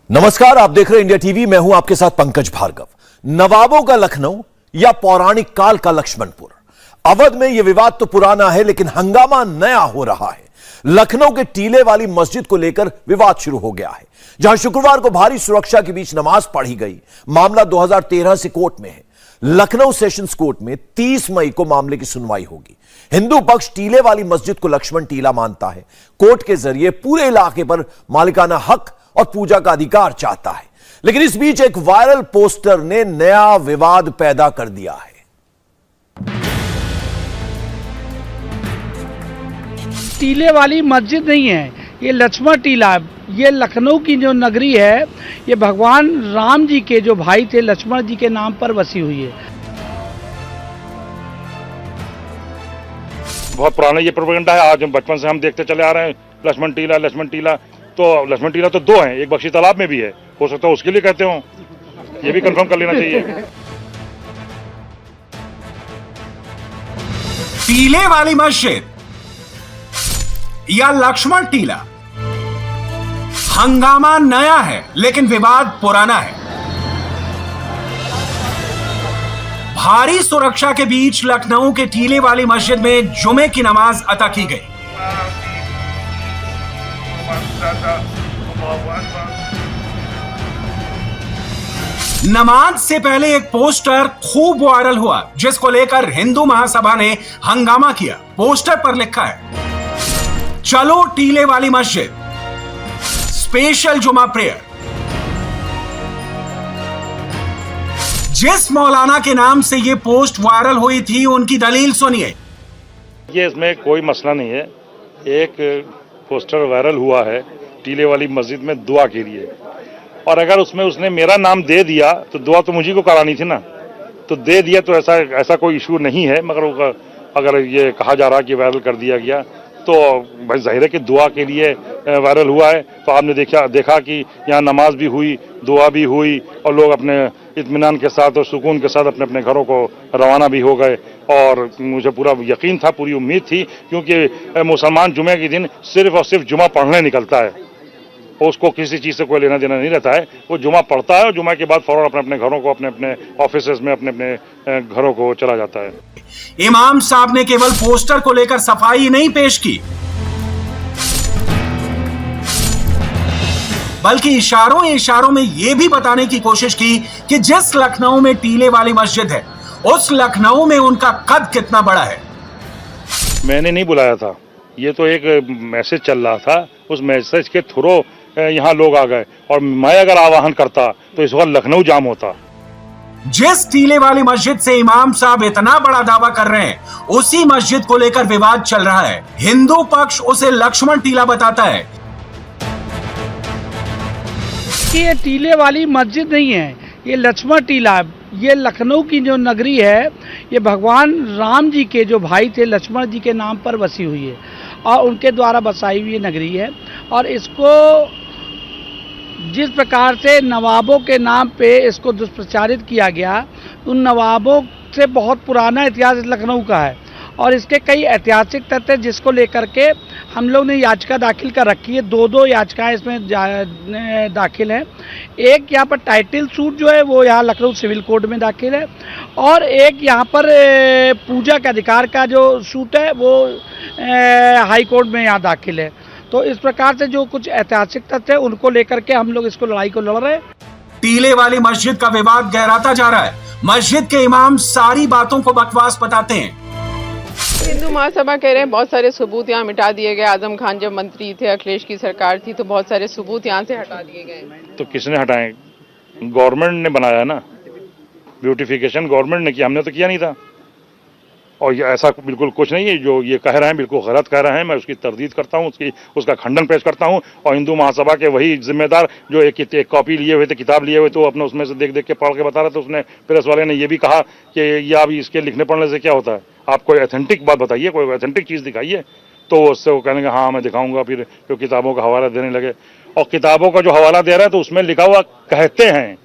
नमस्कार, आप देख रहे हैं इंडिया टीवी। मैं हूं आपके साथ पंकज भार्गव। नवाबों का लखनऊ या पौराणिक काल का लक्ष्मणपुर, अवध में यह विवाद तो पुराना है, लेकिन हंगामा नया हो रहा है। लखनऊ के टीले वाली मस्जिद को लेकर विवाद शुरू हो गया है, जहां शुक्रवार को भारी सुरक्षा के बीच नमाज पढ़ी गई। मामला 2013 से कोर्ट में है। लखनऊ सेशंस कोर्ट में 30 मई को मामले की सुनवाई होगी। हिंदू पक्ष टीले वाली मस्जिद को लक्ष्मण टीला मानता है। कोर्ट के जरिए पूरे इलाके पर मालिकाना हक और पूजा का अधिकार चाहता है। लेकिन इस बीच एक वायरल पोस्टर ने नया विवाद पैदा कर दिया है। टीले वाली मस्जिद नहीं है, ये लक्ष्मण टीला। ये लखनऊ की जो नगरी है, ये भगवान राम जी के जो भाई थे लक्ष्मण जी के नाम पर बसी हुई है। बहुत पुराना ये प्रोपेगेंडा है। आज बचपन से हम देखते चले आ रहे हैं लक्ष्मण टीला लक्ष्मण टीला। तो लक्ष्मण टीला तो दो हैं, एक बख्शी तालाब में भी है, हो सकता है उसके लिए कहते हो। ये भी कंफर्म कर लेना चाहिए। टीले वाली मस्जिद या लक्ष्मण टीला, हंगामा नया है लेकिन विवाद पुराना है। भारी सुरक्षा के बीच लखनऊ के टीले वाली मस्जिद में जुमे की नमाज अता की गई। नमाज से पहले एक पोस्टर खूब वायरल हुआ, जिसको लेकर हिंदू महासभा ने हंगामा किया। पोस्टर पर लिखा है, चलो टीले वाली मस्जिद, स्पेशल जुमा प्रेयर। जिस मौलाना के नाम से यह पोस्ट वायरल हुई थी, उनकी दलील सुनिए। ये इसमें कोई मसला नहीं है। एक पोस्टर वायरल हुआ है टीले वाली मस्जिद में दुआ के लिए, और अगर उसमें उसने मेरा नाम दे दिया तो दुआ तो मुझे को करानी थी ना, तो दे दिया तो ऐसा कोई इशू नहीं है। मगर अगर ये कहा जा रहा कि वायरल कर दिया गया तो भाई जाहिर है कि दुआ के लिए वायरल हुआ है। तो आपने देखा कि यहाँ नमाज भी हुई, दुआ भी हुई, और लोग अपने इत्मीनान के साथ और सुकून के साथ अपने अपने घरों को रवाना भी हो गए। और मुझे पूरा यकीन था, पूरी उम्मीद थी, क्योंकि मुसलमान जुमे के दिन सिर्फ और सिर्फ जुमा पढ़ने निकलता है, उसको किसी चीज़ से कोई लेना देना नहीं रहता है। वो जुमा पढ़ता है और जुमा के बाद फौरन अपने अपने घरों को, अपने अपने ऑफिसेज में अपने अपने घरों को चला जाता है। इमाम साहब ने केवल पोस्टर को लेकर सफाई नहीं पेश की, बल्कि इशारों में यह भी बताने की कोशिश की कि जिस लखनऊ में टीले वाली मस्जिद है, उस लखनऊ में उनका कद कितना बड़ा है। मैंने नहीं बुलाया था, ये तो एक मैसेज चल रहा था। उस मैसेज के थ्रू यहाँ लोग आ गए, और मैं अगर आवाहन करता तो इस वक्त लखनऊ जाम होता। जिस टीले वाली मस्जिद से इमाम साहब इतना बड़ा दावा कर रहे हैं, उसी मस्जिद को लेकर विवाद चल रहा है। हिंदू पक्ष उसे लक्ष्मण टीला बताता है। ये टीले वाली मस्जिद नहीं है, ये लक्ष्मण टीला। ये लखनऊ की जो नगरी है, ये भगवान राम जी के जो भाई थे लक्ष्मण जी के नाम पर बसी हुई है, और उनके द्वारा बसाई हुई नगरी है। और इसको जिस प्रकार से नवाबों के नाम पे इसको दुष्प्रचारित किया गया, उन नवाबों से बहुत पुराना इतिहास लखनऊ का है, और इसके कई ऐतिहासिक तथ्य जिसको लेकर के हम लोग ने याचिका दाखिल कर रखी है। दो याचिकाएं इसमें दाखिल हैं। एक यहाँ पर टाइटल सूट जो है वो यहाँ लखनऊ सिविल कोर्ट में दाखिल है, और एक यहाँ पर पूजा के अधिकार का जो सूट है वो हाई कोर्ट में यहाँ दाखिल है। तो इस प्रकार से जो कुछ ऐतिहासिक तथ्य है उनको लेकर के हम लोग इसको लड़ाई को लड़ रहे हैं। टीले वाली मस्जिद का विवाद गहराता जा रहा है। मस्जिद के इमाम सारी बातों को बकवास बताते हैं। हिंदू महासभा कह रहे हैं बहुत सारे सबूत यहाँ मिटा दिए गए। आजम खान जब मंत्री थे, अखिलेश की सरकार थी, तो बहुत सारे सबूत यहाँ से हटा दिए गए। तो किसने हटाए? गवर्नमेंट ने बनाया ना, ब्यूटिफिकेशन गवर्नमेंट ने किया, हमने तो किया नहीं था। और ये ऐसा बिल्कुल कुछ नहीं है, जो ये कह रहे हैं बिल्कुल गलत कह रहे हैं। मैं उसकी तरदीद करता हूँ, उसका खंडन पेश करता हूँ। और हिंदू महासभा के वही जिम्मेदार जो एक कॉपी लिए हुए थे, किताब लिए हुए, तो अपने उसमें से देख के पढ़ के बता रहे थे। उसने प्रेस वाले ने ये भी कहा कि ये अभी इसके लिखने पढ़ने से क्या होता है, आप कोई ऑथेंटिक बात बताइए, कोई ऑथेंटिक चीज़ दिखाइए। तो उससे वो कहने हाँ मैं दिखाऊंगा। फिर जो किताबों का हवाला देने लगे, और किताबों का जो हवाला दे रहा है तो उसमें लिखा हुआ कहते हैं,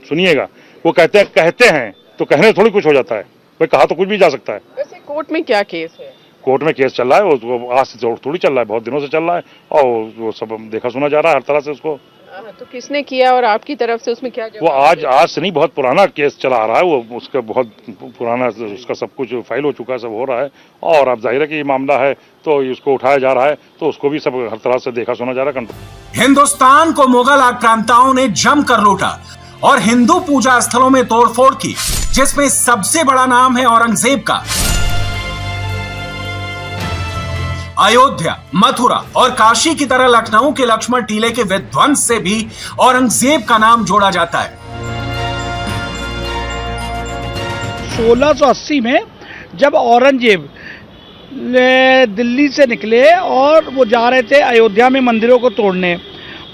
सुनिएगा, वो कहते हैं, तो कहने थोड़ी कुछ हो जाता है, भाई कहा तो कुछ भी जा सकता है। वैसे कोर्ट में क्या केस है? कोर्ट में केस चल रहा है, वो आज से थोड़ी चल रहा है, बहुत दिनों से चल रहा है, और वो सब देखा सुना जा रहा है हर तरह से उसको। तो किसने किया और आपकी तरफ से उसमें क्या वो आज से नहीं, बहुत पुराना केस चला आ रहा है, वो उसका बहुत पुराना, उसका सब कुछ फाइल हो चुका है, सब हो रहा है। और अब जाहिर है कि ये मामला है तो उसको उठाया जा रहा है, तो उसको भी सब हर तरह से देखा सुना जा रहा है। हिंदुस्तान को मुगल आक्रांताओं ने जमकर लूटा और हिंदू पूजा स्थलों में तोड़फोड़ की, जिसमें सबसे बड़ा नाम है औरंगजेब का। अयोध्या, मथुरा और काशी की तरह लखनऊ के लक्ष्मण टीले के विध्वंस से भी औरंगजेब का नाम जोड़ा जाता है। 1680 में जब औरंगजेब दिल्ली से निकले और वो जा रहे थे अयोध्या में मंदिरों को तोड़ने,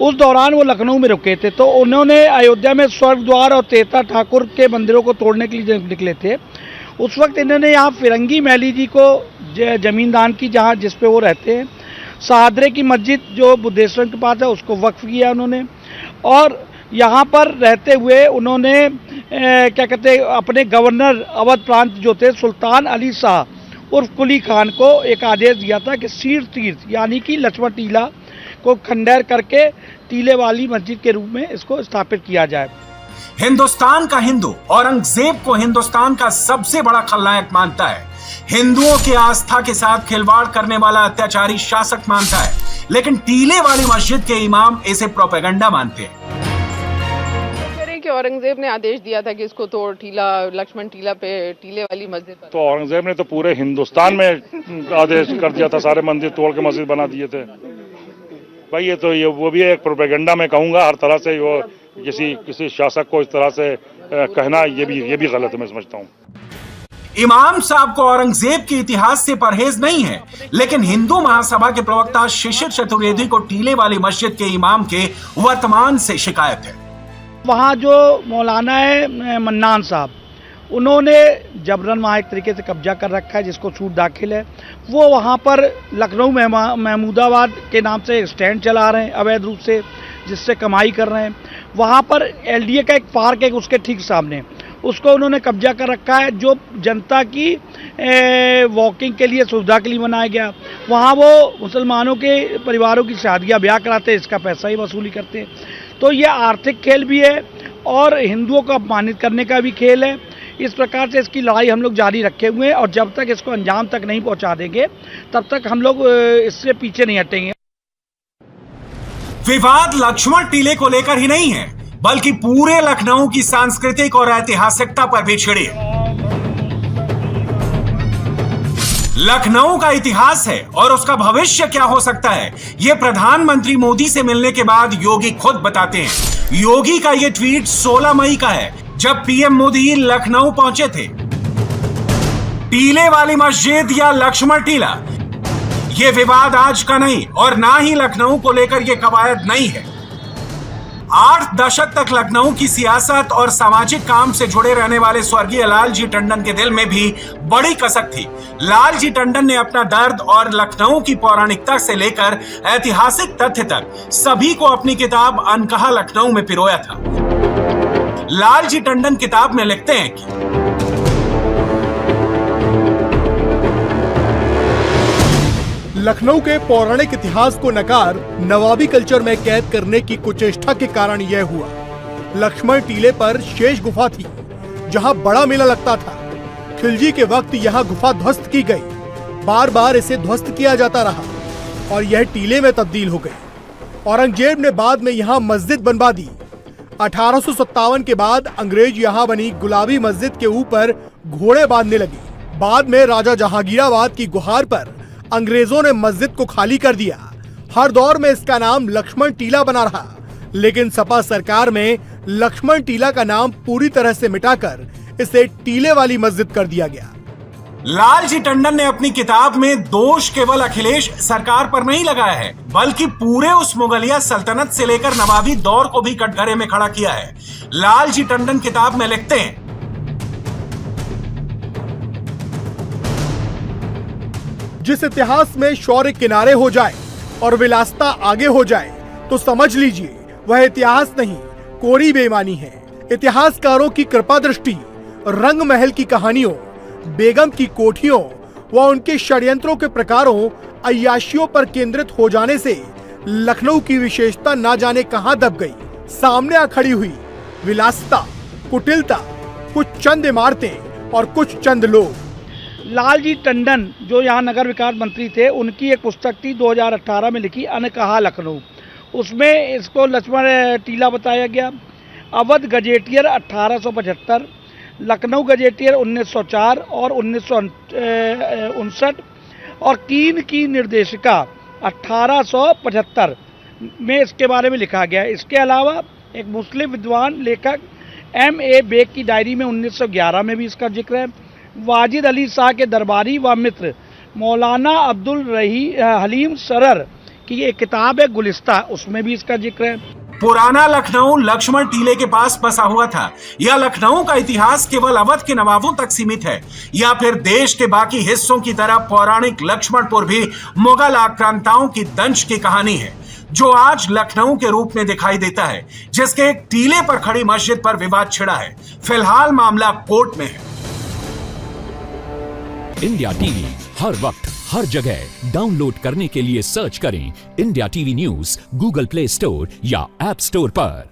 उस दौरान वो लखनऊ में रुके थे, तो उन्होंने अयोध्या में स्वर्ग द्वार और तेता ठाकुर के मंदिरों को तोड़ने के लिए निकले थे। उस वक्त इन्होंने यहाँ फिरंगी मैली जी को जमीन दान की, जहाँ जिस पे वो रहते हैं। सहादरे की मस्जिद जो बुद्धेश्वर के पास है उसको वक्फ किया उन्होंने, और यहाँ पर रहते हुए उन्होंने क्या कहते हैं, अपने गवर्नर अवध प्रांत जो थे सुल्तान अली शाह उर्फ कुली खान को एक आदेश दिया था कि शीर तीर्थ यानी कि लक्ष्मण टीला को खंडहर करके टीले वाली मस्जिद के रूप में इसको स्थापित किया जाए। हिंदुस्तान का हिंदू औरंगजेब को हिंदुस्तान का सबसे बड़ा खलनायक मानता है। हिंदुओं की आस्था के साथ खिलवाड़ करने वाला अत्याचारी शासक मानता है, लेकिन टीले वाली मस्जिद के इमाम इसे प्रोपेगेंडा मानते हैं। कि औरंगजेब ने आदेश दिया था कि इसको तोड़, टीला लक्ष्मण टीला पे टीले वाली मस्जिद पर। तो औरंगजेब ने तो पूरे हिंदुस्तान में आदेश कर दिया था, सारे मंदिर तोड़ के मस्जिद बना दिए थे। भाई ये वो भी एक प्रोपेगेंडा में कहूँगा, हर तरह से वो किसी शासक को इस तरह से कहना ये भी गलत है, मैं समझता हूँ। इमाम साहब को औरंगजेब के इतिहास से परहेज नहीं है, लेकिन हिंदू महासभा के प्रवक्ता शिशिर चतुर्वेदी को टीले वाली मस्जिद के इमाम के वर्तमान से शिकायत है। वहाँ जो मौलाना है मन्नान साहब, उन्होंने जबरन वहाँ एक तरीके से कब्जा कर रखा है, जिसको छूट दाखिल है। वो वहाँ पर लखनऊ महमूदाबाद के नाम से स्टैंड चला रहे हैं अवैध रूप से, जिससे कमाई कर रहे हैं। वहाँ पर LDA का एक पार्क है उसके ठीक सामने, उसको उन्होंने कब्जा कर रखा है, जो जनता की वॉकिंग के लिए सुविधा के लिए बनाया गया। वहाँ वो मुसलमानों के परिवारों की शादियाँ ब्याह कराते हैं, इसका पैसा ही वसूली करते हैं। तो ये आर्थिक खेल भी है और हिंदुओं को अपमानित करने का भी खेल है। इस प्रकार से इसकी लड़ाई हम लोग जारी रखे हुए हैं, और जब तक इसको अंजाम तक नहीं पहुंचा देंगे तब तक हम लोग इससे पीछे नहीं हटेंगे। विवाद लक्ष्मण टीले को लेकर ही नहीं है, बल्कि पूरे लखनऊ की सांस्कृतिक और ऐतिहासिकता पर भी छिड़ी है। लखनऊ का इतिहास है और उसका भविष्य क्या हो सकता है, यह प्रधानमंत्री मोदी से मिलने के बाद योगी खुद बताते हैं। योगी का यह ट्वीट 16 मई का है, जब पीएम मोदी लखनऊ पहुंचे थे। टीले वाली मस्जिद या लक्ष्मण टीला, यह विवाद आज का नहीं और ना ही लखनऊ को लेकर यह कवायद नहीं है। 8 दशक तक लखनऊ की सियासत और सामाजिक काम से जुड़े रहने वाले स्वर्गीय लालजी टंडन के दिल में भी बड़ी कसक थी। लालजी टंडन ने अपना दर्द और लखनऊ की पौराणिकता से लेकर ऐतिहासिक तथ्य तक सभी को अपनी किताब अनकहा लखनऊ में पिरोया था। लालजी टंडन किताब में लिखते हैं कि लखनऊ के पौराणिक इतिहास को नकार नवाबी कल्चर में कैद करने की कुचेष्टा के कारण यह हुआ। लक्ष्मण टीले पर शेष गुफा थी, जहां बड़ा मेला लगता था। खिलजी के वक्त यहां गुफा ध्वस्त की गई, बार बार इसे ध्वस्त किया जाता रहा और यह टीले में तब्दील हो गई। औरंगजेब ने बाद में यहां मस्जिद बनवा दी। 1857 के बाद अंग्रेज यहां बनी गुलाबी मस्जिद के ऊपर घोड़े बांधने लगे। बाद में राजा जहांगीराबाद की गुहार पर अंग्रेजों ने मस्जिद को खाली कर दिया। हर दौर में इसका नाम लक्ष्मण टीला बना रहा, लेकिन सपा सरकार में लक्ष्मण टीला का नाम पूरी तरह से मिटाकर इसे टीले वाली मस्जिद कर दिया गया। लालजी टंडन ने अपनी किताब में दोष केवल अखिलेश सरकार पर नहीं लगाया है, बल्कि पूरे उस मुगलिया सल्तनत से लेकर नवाबी दौर को भी कटघरे में खड़ा किया है। लालजी टंडन किताब में लिखते हैं, जिस इतिहास में शौर्य किनारे हो जाए और विलासिता आगे हो जाए तो समझ लीजिए वह इतिहास नहीं, कोरी बेईमानी है। इतिहासकारों की कृपा दृष्टि रंग महल की कहानियों, बेगम की कोठियों व उनके षड्यंत्रों के प्रकारों, अय्याशियों पर केंद्रित हो जाने से लखनऊ की विशेषता ना जाने कहां दब गई। सामने आ खड़ी हुई विलासिता, कुटिलता, कुछ चंद इमारतें और कुछ चंद लोग। लालजी टंडन जो यहाँ नगर विकास मंत्री थे, उनकी एक पुस्तक थी 2018 में लिखी, अनकहा लखनऊ। उसमें इसको लक्ष्मण टीला बताया गया। अवध गजेटियर 1875, लखनऊ गजेटियर 1904 और 1959 और कीन की निर्देशिका 1875 में इसके बारे में लिखा गया। इसके अलावा एक मुस्लिम विद्वान लेखक M.A. बेग की डायरी में 1911 में भी इसका जिक्र है। वाजिद अली शाह के दरबारी व मित्र मौलाना अब्दुल हलीम सरर की एक किताब है गुलिस्ता, उसमें भी इसका जिक्र है। पुराना लखनऊ लक्ष्मण टीले के पास बसा हुआ था, या लखनऊ का इतिहास केवल अवध के नवाबों तक सीमित है, या फिर देश के बाकी हिस्सों की तरह पौराणिक लक्ष्मणपुर भी मुगल आक्रांताओं की दंश की कहानी है, जो आज लखनऊ के रूप में दिखाई देता है, जिसके एक टीले पर खड़ी मस्जिद पर विवाद छिड़ा है। फिलहाल मामला कोर्ट में है। इंडिया टीवी हर वक्त हर जगह डाउनलोड करने के लिए सर्च करें India TV news Google play store या ऐप स्टोर पर।